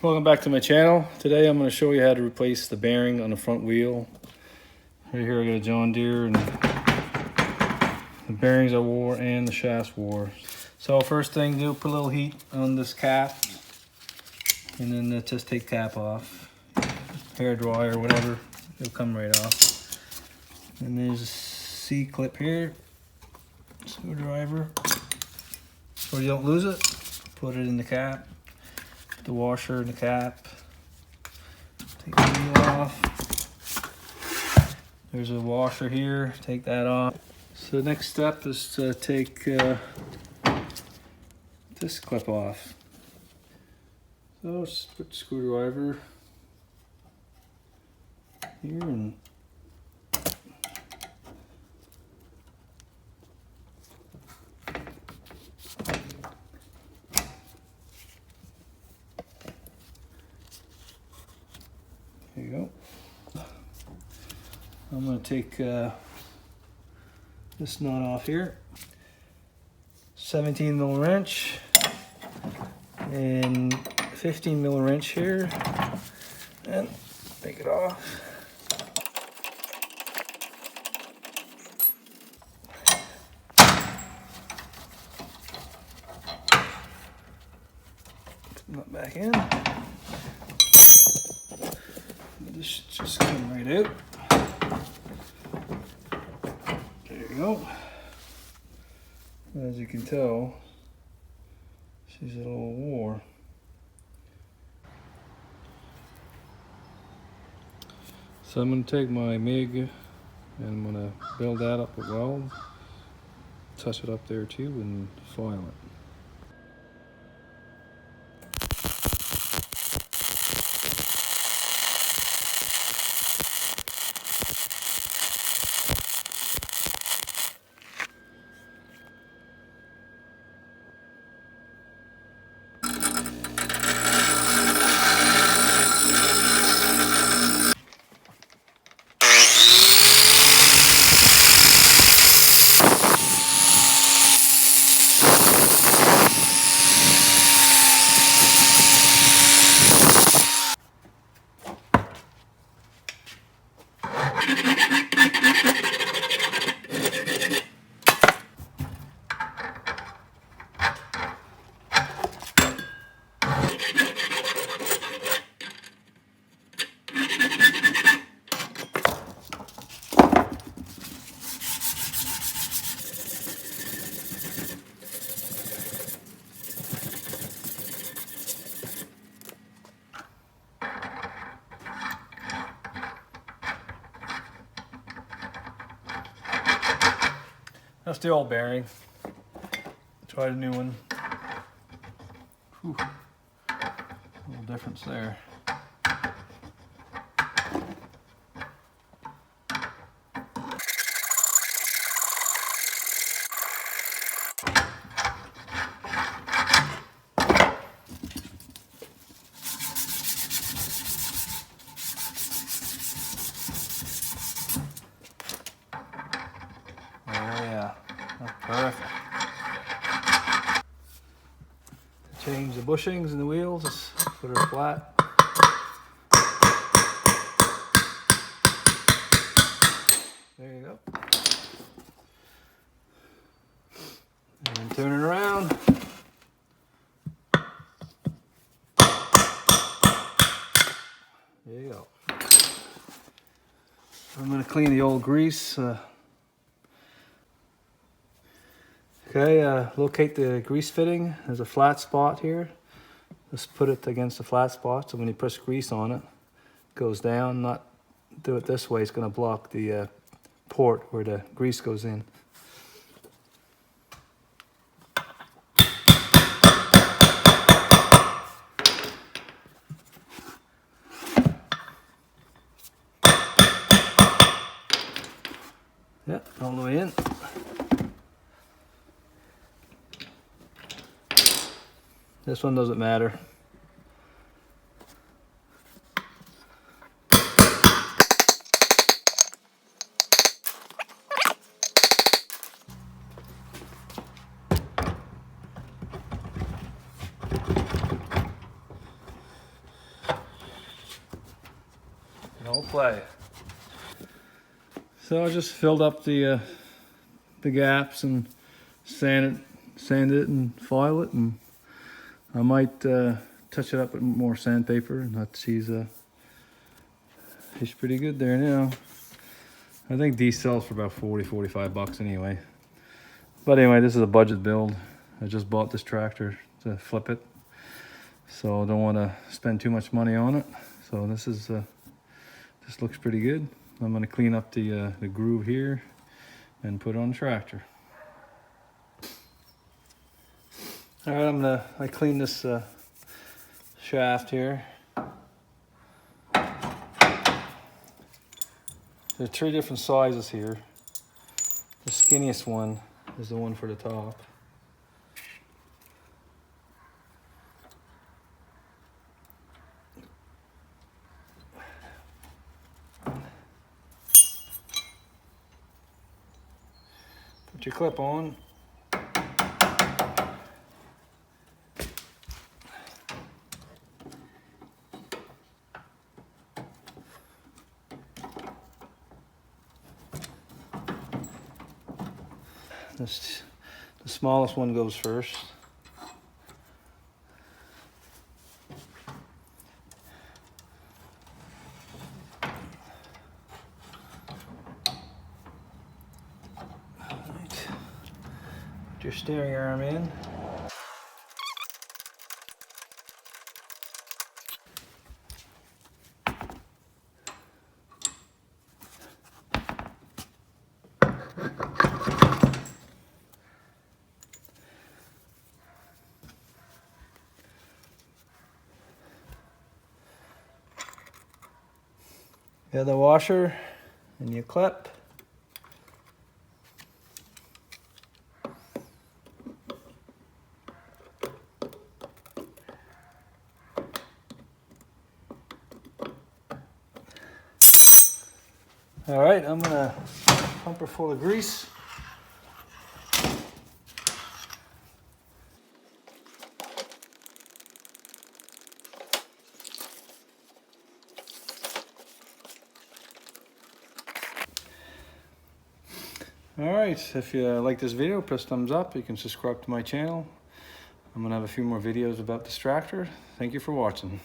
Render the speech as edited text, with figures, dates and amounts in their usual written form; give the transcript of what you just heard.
Welcome back to my channel. Today I'm going to show you how to replace the bearing on the front wheel. Right here I got a John Deere and the bearings are wore and the shafts wore. So first thing, do put a little heat on this cap and then just take the cap off. Hair dryer or whatever, it'll come right off. And there's a C-clip here, screwdriver. So you don't lose it, put it in the cap. The washer in the cap. Take the wheel off. There's a washer here, take that off. So the next step is to take this clip off. So just put the screwdriver here and there you go. I'm going to take this nut off here. 17mm wrench and 15mm wrench here, and take it off. Put the nut back in. This should just come right out. There you go. As you can tell, she's a little wore. So I'm going to take my MIG and I'm going to build that up with weld, touch it up there too, and file it. That's the old bearing. Try the new one. Whew. A little difference there. Perfect. Change the bushings and the wheels, just put her flat. There you go. And turn it around. There you go. I'm going to clean the old grease. Okay, locate the grease fitting. There's a flat spot here. Just put it against the flat spot, so when you press grease on it, it goes down. Not do it this way, it's going to block the port where the grease goes in. Yeah, all the way in. This one doesn't matter. play. So I just filled up the gaps and sand it and file it, and I might touch it up with more sandpaper. And she's pretty good there now. I think these sells for about 40-45 bucks anyway. But anyway, this is a budget build. I just bought this tractor to flip it, so I don't want to spend too much money on it. So this looks pretty good. I'm going to clean up the groove here and put it on the tractor. All right, I clean this shaft here. There are 3 different sizes here. The skinniest one is the one for the top. Put your clip on. The smallest one goes first. Put your steering arm in. You have the washer and your clip. All right, I'm gonna pump her full of grease. All right, if you like this video, press thumbs up. You can subscribe to my channel. I'm gonna have a few more videos about this tractor. Thank you for watching.